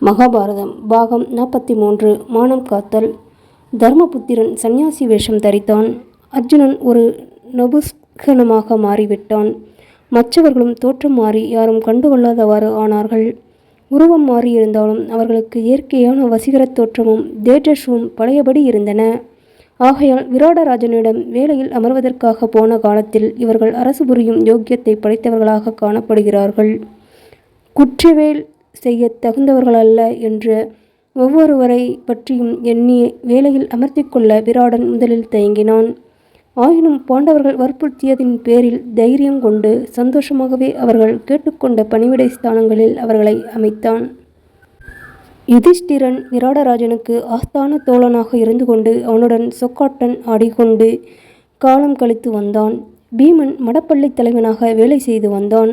மகாபாரதம் பாகம் 43 மானம் காத்தல். தர்மபுத்திரன் சந்நியாசி வேஷம் தரித்தான். அர்ஜுனன் ஒரு நபுஸ்கனமாக மாறிவிட்டான். மற்றவர்களும் தோற்றம் மாறி யாரும் கண்டுகொள்ளாதவாறு ஆனார்கள். உருவம் மாறியிருந்தாலும் அவர்களுக்கு இயற்கையான வசீகரத் தோற்றமும் தேஜஸும் பழையபடி இருந்தன. ஆகையால் விராடராஜனிடம் வேலையில் அமர்வதற்காக போன காலத்தில் இவர்கள் அரசு புரியும் யோக்கியத்தை படைத்தவர்களாக காணப்படுகிறார்கள். குற்றவேல் செய்ய தகுந்தவர்களல்ல என்ற ஒவ்வொருவரை பற்றியும் எண்ணி வேலையில் அமர்த்தி கொள்ள விராடன் முதலில் தயங்கினான். ஆயினும் பாண்டவர்கள் வற்புறுத்தியதின் பேரில் தைரியம் கொண்டு சந்தோஷமாகவே அவர்கள் கேட்டுக்கொண்ட பணிவிடை ஸ்தானங்களில் அவர்களை அமைத்தான். யுதிஷ்டிரன் விராடராஜனுக்கு ஆஸ்தான தோழனாக இருந்து கொண்டு அவனுடன் சொக்காட்டன் ஆடிக்கொண்டு காலம் கழித்து வந்தான். பீமன் மடப்பள்ளி தலைவனாக வேலை செய்து வந்தான்.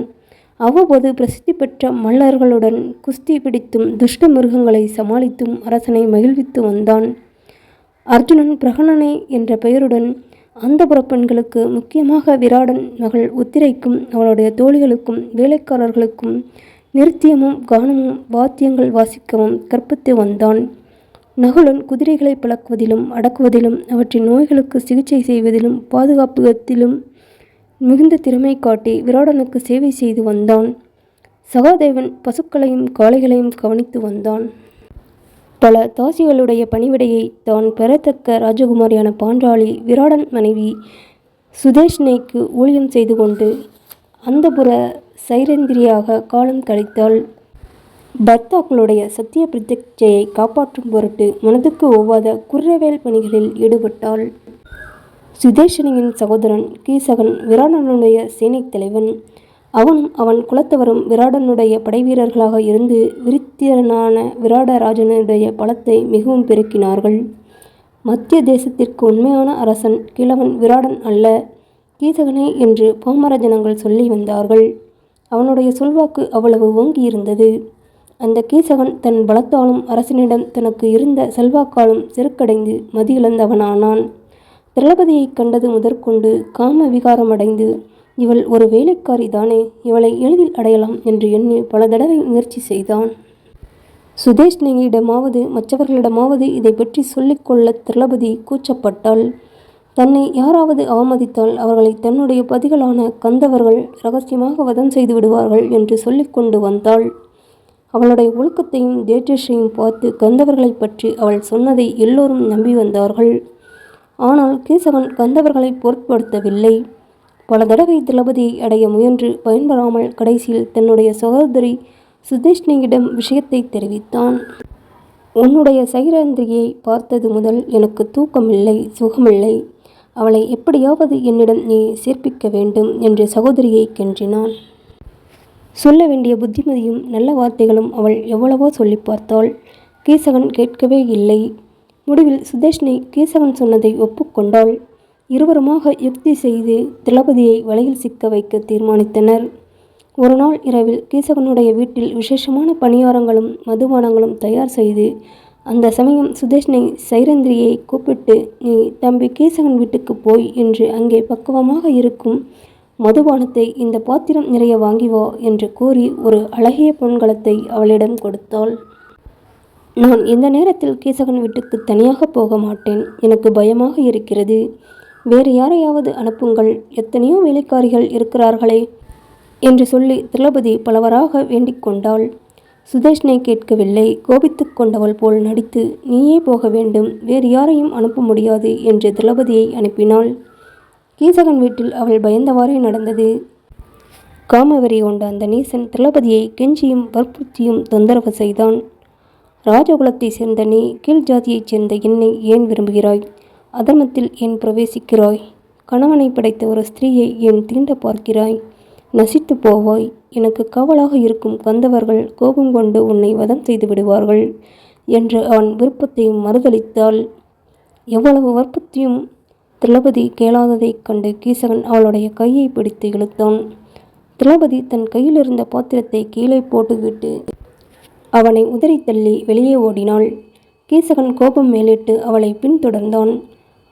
அவ்வப்போது பிரசித்தி பெற்ற மல்லர்களுடன் குஸ்தி பிடித்தும் துஷ்ட மிருகங்களை சமாளித்தும் அரசனை மகிழ்வித்து வந்தான். அர்ஜுனன் பிரகணனை என்ற பெயருடன் அந்தப்புற பெண்களுக்கு, முக்கியமாக விராடன் மகள் உத்திரைக்கும் அவளுடைய தோழிகளுக்கும் வேலைக்காரர்களுக்கும் நிருத்தியமும் கானமும் வாத்தியங்கள் வாசிக்கவும் கற்பித்து வந்தான். நகுலன் குதிரைகளை பழக்குவதிலும் அடக்குவதிலும் அவற்றின் நோய்களுக்கு சிகிச்சை செய்வதிலும் பாதுகாப்பதிலும் மிகுந்த திறமை காட்டி விராடனுக்கு சேவை செய்து வந்தான். சகாதேவன் பசுக்களையும் காளைகளையும் கவனித்து வந்தான். பல தாசிகளுடைய பணிவிடையை தான் பெறத்தக்க ராஜகுமாரியான பாஞ்சாலி விராடன் மனைவி சுதேஷ்ணைக்கு ஊழியம் செய்து கொண்டு அந்தப்புற சைரேந்திரியாக காலம் கழித்தாள். பர்த்தாக்களுடைய சத்திய பிரதிஜையை காப்பாற்றும் பொருட்டு மனதுக்கு ஒவ்வாத குற்றவேல் பணிகளில் ஈடுபட்டாள். சுதேஷனியின் சகோதரன் கீசகன் விராடனுடைய சேனைத் தலைவன். அவனும் அவன் குலத்தவரும் விராடனுடைய படைவீரர்களாக இருந்து விருத்திரனான விராடராஜனுடைய பலத்தை மிகவும் பெருக்கினார்கள். மத்திய தேசத்திற்கு உண்மையான அரசன் கிழவன் விராடன் அல்ல, கீசகனே என்று பாமர ஜனங்கள் சொல்லி வந்தார்கள். அவனுடைய சொல்வாக்கு அவ்வளவு ஓங்கியிருந்தது. அந்த கீசகன் தன் பலத்தாலும் அரசனிடம் தனக்கு இருந்த செல்வாக்காலும் செருக்கடைந்து மதியிழந்தவனானான். திரௌபதியை கண்டது முதற்கொண்டு காம விகாரமடைந்து, இவள் ஒரு வேலைக்காரி தானே, இவளை எளிதில் அடையலாம் என்று எண்ணி பல தடவை முயற்சி செய்தான். சுதேஷ்ணையிடமாவது மற்றவர்களிடமாவது இதை பற்றி சொல்லிக்கொள்ள திரௌபதி கூச்சப்பட்டாள். தன்னை யாராவது அவமதித்தால் அவர்களை தன்னுடைய பதிகளான கந்தவர்கள் இரகசியமாக வதம் செய்து விடுவார்கள் என்று சொல்லிக்கொண்டு வந்தாள். அவளுடைய ஒழுக்கத்தையும் தேஜஸையும் பார்த்து கந்தவர்களை பற்றி அவள் சொன்னதை எல்லோரும் நம்பி வந்தார்கள். ஆனால் கீசகன் கந்தவர்களை பொருட்படுத்தவில்லை. பல தடவை திரௌபதியை அடைய முயன்று பயன்பெறாமல் கடைசியில் தன்னுடைய சகோதரி சுதேஷ்ணையிடம் விஷயத்தை தெரிவித்தான். உன்னுடைய சைரேந்திரியை பார்த்தது முதல் எனக்கு தூக்கமில்லை, சுகமில்லை. அவளை எப்படியாவது என்னிடம் நீ சேர்ப்பிக்க வேண்டும் என்று சகோதரியை கெஞ்சினான். சொல்ல வேண்டிய புத்திமதியும் நல்ல வார்த்தைகளும் அவள் எவ்வளவோ சொல்லி பார்த்தாள். கீசகன் கேட்கவே இல்லை. முடிவில் சுதேஷ்ணை கீசகன் சொன்னதை ஒப்புக்கொண்டாள். இருவருமாக யுக்தி செய்து திரௌபதியை வலையில் சிக்க வைக்க தீர்மானித்தனர். ஒரு நாள் இரவில் கீசகனுடைய வீட்டில் விசேஷமான பணியாரங்களும் மதுபானங்களும் தயார் செய்து, அந்த சமயம் சுதேஷ்ணை சைரேந்திரியை கூப்பிட்டு, நீ தம்பி கீசகன் வீட்டுக்கு போய் என்று அங்கே பக்குவமாக இருக்கும் மதுபானத்தை இந்த பாத்திரம் நிறைய வாங்கி வா என்று கூறி ஒரு அழகிய பொன்கலத்தை அவளிடம் கொடுத்தாள். நான் இந்த நேரத்தில் கீசகன் வீட்டுக்கு தனியாக போக மாட்டேன். எனக்கு பயமாக இருக்கிறது. வேறு யாரையாவது அனுப்புங்கள், எத்தனையோ வேலைக்காரிகள் இருக்கிறார்களே என்று சொல்லி திரௌபதி பலவராக வேண்டிக் கொண்டாள். சுதேஷ்ணை கேட்கவில்லை. கோபித்து கொண்டவள் போல் நடித்து, நீயே போக வேண்டும், வேறு யாரையும் அனுப்ப முடியாது என்று திரௌபதியை அனுப்பினாள். கீசகன் வீட்டில் அவள் பயந்தவாறே நடந்தது. காமவெறி கொண்ட அந்த நீசன் திரௌபதியை கெஞ்சியும் வற்புறுத்தியும் தொந்தரவு செய்தான். ராஜகுலத்தை சேர்ந்த நீ கீழ் ஜாதியைச் சேர்ந்த என்னை ஏன் விரும்புகிறாய்? அதர்மத்தில் ஏன் பிரவேசிக்கிறாய்? கணவனை படைத்த ஒரு ஸ்திரீயை ஏன் தீண்ட பார்க்கிறாய்? நசித்து போவாய். எனக்கு காவலாக இருக்கும் கந்தவர்கள் கோபம் கொண்டு உன்னை வதம் செய்து விடுவார்கள் என்று அவன் விருப்பத்தையும் மறுதளித்தாள். எவ்வளவு வற்புறுத்தியும் திரௌபதி கேளாததைக் கண்டு கீசகன் அவளுடைய கையை பிடித்து இழுத்தான். திரௌபதி தன் கையிலிருந்த பாத்திரத்தை கீழே போட்டுவிட்டு அவனை உதறி தள்ளி வெளியே ஓடினாள். கீசகன் கோபம் மேலிட்டு அவளை பின்தொடர்ந்தான்.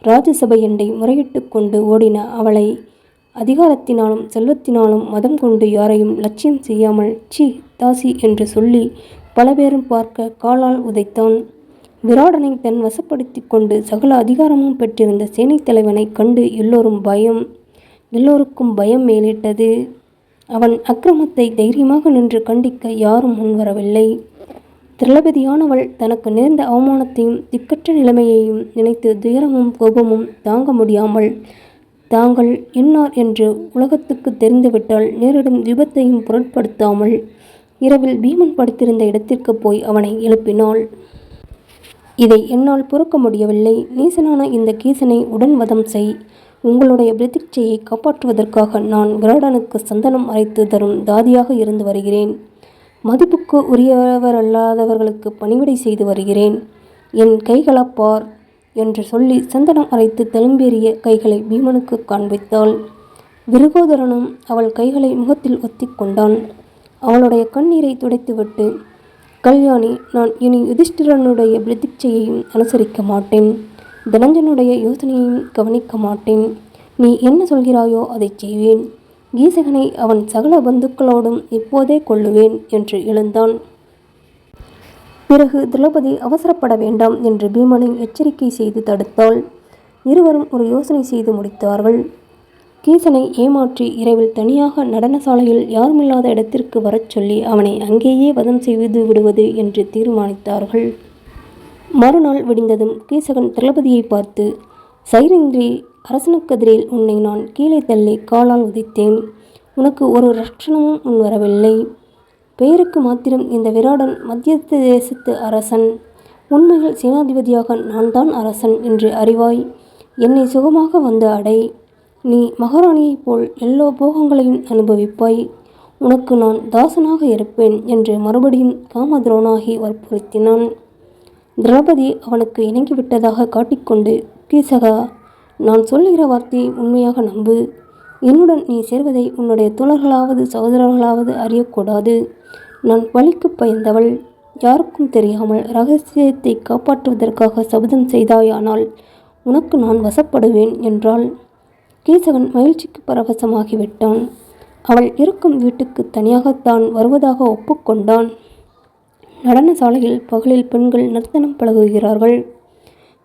ராஜசபையண்டை முறையிட்டு கொண்டு ஓடின அவளை அதிகாரத்தினாலும் செல்வத்தினாலும் மதம் கொண்டு யாரையும் லட்சியம் செய்யாமல் சி தாசி என்று சொல்லி பல பேரும் பார்க்க காலால் உதைத்தான். விராடனை தன் வசப்படுத்தி கொண்டு சகல அதிகாரமும் பெற்றிருந்த சேனைத் தலைவனை கண்டு எல்லோருக்கும் பயம் மேலிட்டது. அவன் அக்கிரமத்தை தைரியமாக நின்று கண்டிக்க யாரும் முன்வரவில்லை. திரௌபதியானவள் தனக்கு நேர்ந்த அவமானத்தையும் திக்கற்ற நிலைமையையும் நினைத்து துயரமும் கோபமும் தாங்க முடியாமல் தாங்கள் என்னார் என்று உலகத்துக்கு தெரிந்துவிட்டால் நேரிடும் விபத்தையும் பொருட்படுத்தாமல் இரவில் பீமன் படுத்திருந்த இடத்திற்கு போய் அவனை எழுப்பினாள். இதை என்னால் பொறுக்க முடியவில்லை. நீசனான இந்த கீசனை உடன் வதம் செய். உங்களுடைய பிரதிட்சையை காப்பாற்றுவதற்காக நான் விராடனுக்கு சந்தனம் அரைத்து தரும் தாதியாக இருந்து வருகிறேன். மதிப்புக்கு உரியவரல்லாதவர்களுக்கு பணிவிடை செய்து வருகிறேன். என் கைகளப்பார் என்று சொல்லி சந்தனம் அரைத்து தழும்பேறிய கைகளை பீமனுக்கு காண்பித்தாள். விருகோதரனும் அவள் கைகளை முகத்தில் ஒத்தி கொண்டான். அவளுடைய கண்ணீரை துடைத்துவிட்டு, கல்யாணி, நான் இனி யுதிஷ்டிரனுடைய பிரதிட்சையையும் அனுசரிக்க மாட்டேன். தனஞ்சனுடைய யோசனையையும் கவனிக்க மாட்டேன். நீ என்ன சொல்கிறாயோ அதை செய்வேன். கீசகனை அவன் சகல பந்துக்களோடும் இப்போதே கொள்ளுவேன் என்று எழுந்தான். பிறகு திரௌபதி அவசரப்பட வேண்டாம் என்று பீமனை எச்சரிக்கை செய்து தடுத்தாள். இருவரும் ஒரு யோசனை செய்து முடித்தார்கள். கீசனை ஏமாற்றி இரவில் தனியாக நடனசாலையில் யாருமில்லாத இடத்திற்கு வரச் சொல்லி அவனை அங்கேயே வதம் செய்து விடுவது என்று தீர்மானித்தார்கள். மறுநாள் விடிந்ததும் கீசகன் திரௌபதியை பார்த்து, சைரேந்திரி, அரசனுக்கெதிரில் உன்னை நான் கீழே தள்ளி காலால் உதைத்தேன். உனக்கு ஒரு ரட்சணமும் முன்வரவில்லை. பெயருக்கு மாத்திரம் இந்த விராடன் மத்திய தேசத்து அரசன். உண்மையில் சேனாதிபதியாக நான் தான் அரசன் என்று அறிவாய். என்னை சுகமாக வந்து அடை. நீ மகாராணியைப் போல் எல்லா போகங்களையும் அனுபவிப்பாய். உனக்கு நான் தாசனாக இருப்பேன் என்று மறுபடியும் காமத்ரோணாகி வற்புறுத்தினான். திரௌபதி அவனுக்கு இணங்கிவிட்டதாக காட்டிக்கொண்டு, கீசகா, நான் சொல்லுகிற வார்த்தையை உண்மையாக நம்பு. என்னுடன் நீ சேர்வதை உன்னுடைய தோழர்களாவது சகோதரர்களாவது அறியக்கூடாது. நான் பழிக்கு பயந்தவள். யாருக்கும் தெரியாமல் இரகசியத்தை காப்பாற்றுவதற்காக சபதம் செய்தாயானால் உனக்கு நான் வசப்படுவேன் என்றாள். கீசகன் மகிழ்ச்சிக்கு பரவசமாகிவிட்டான். அவள் இருக்கும் வீட்டுக்கு தனியாகத்தான் வருவதாக ஒப்புக்கொண்டான். நடனசாலையில் பகலில் பெண்கள் நர்த்தனம் பழகுகிறார்கள்.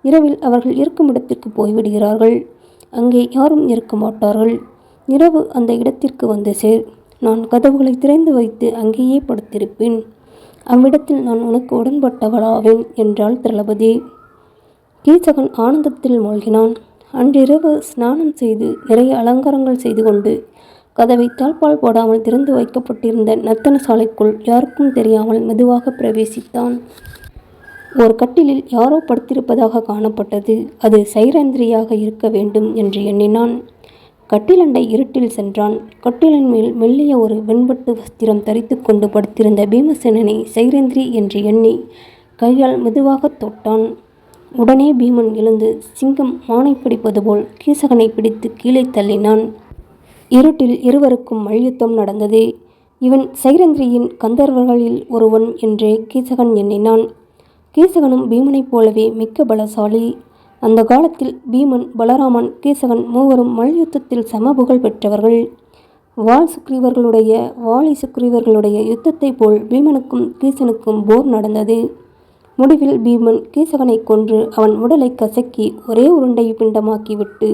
இரவில் அவர்கள் இருக்கும் இடத்திற்கு போய்விடுகிறார்கள். அங்கே யாரும் இருக்க மாட்டார்கள். இரவு அந்த இடத்திற்கு வந்து சேர். நான் கதவுகளை திறந்து வைத்து அங்கேயே படுத்திருப்பேன். அவ்விடத்தில் நான் உனக்கு உடன்பட்டவளாவேன் என்றாள் திரௌபதி. கீசகன் ஆனந்தத்தில் மூழ்கினான். அன்றிரவு ஸ்நானம் செய்து நிறைய அலங்காரங்கள் செய்து கொண்டு கதவை தாழ்பால் போடாமல் திறந்து வைக்கப்பட்டிருந்த நர்த்தன சாலைக்குள் யாருக்கும் தெரியாமல் மெதுவாக பிரவேசித்தான். ஒரு கட்டிலில் யாரோ படுத்திருப்பதாக காணப்பட்டது. அது சைரேந்திரியாக இருக்க வேண்டும் என்று எண்ணினான். கட்டிலண்டை இருட்டில் சென்றான். கட்டிலின் மேல் மெல்லிய ஒரு வெண்பட்டு வஸ்திரம் தரித்து கொண்டு படுத்திருந்த பீமசேனனை சைரேந்திரி என்று எண்ணி கையால் மெதுவாக தொட்டான். உடனே பீமன் எழுந்து சிங்கம் மானை பிடிப்பது போல் கீசகனை பிடித்து கீழே தள்ளினான். இருட்டில் இருவருக்கும் மல்யுத்தம் நடந்தது. இவன் சைரேந்திரியின் கந்தர்வர்களில் ஒருவன் என்றே கீசகன் எண்ணினான். கீசகனும் பீமனைப் போலவே மிக்க பலசாலி. அந்த காலத்தில் பீமன், பலராமன், கீசகன் மூவரும் மல்யுத்தத்தில் சம புகழ் பெற்றவர்கள். வாலி சுக்ரீவர்களுடைய யுத்தத்தை போல் பீமனுக்கும் கீசனுக்கும் போர் நடந்தது. முடிவில் பீமன் கீசகனை கொன்று அவன் உடலை கசக்கி ஒரே உருண்டை பிண்டமாக்கிவிட்டு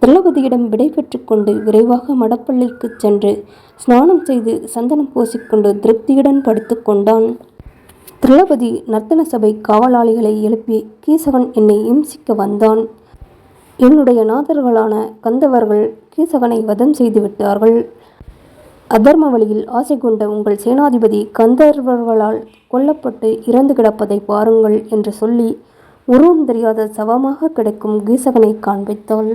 திரௌபதியிடம் விடை பெற்று கொண்டு விரைவாக மடப்பள்ளிக்கு சென்று ஸ்நானம் செய்து சந்தனம் பூசிக்கொண்டு திருப்தியுடன் படுத்து கொண்டான். திரௌபதி நர்த்தன சபை காவலாளிகளை எழுப்பி, கீசகன் என்னை இம்சிக்க வந்தான். என்னுடைய நாதர்களான கந்தவர்கள் கீசகனை வதம் செய்து விட்டார்கள். அதர்ம வழியில் ஆசை கொண்ட உங்கள் சேனாதிபதி கந்தர்வர்களால் கொல்லப்பட்டு இறந்து கிடப்பதை பாருங்கள் என்று சொல்லி உருவம் தெரியாத சவமாக கிடைக்கும் கீசகனை காண்பித்தாள்.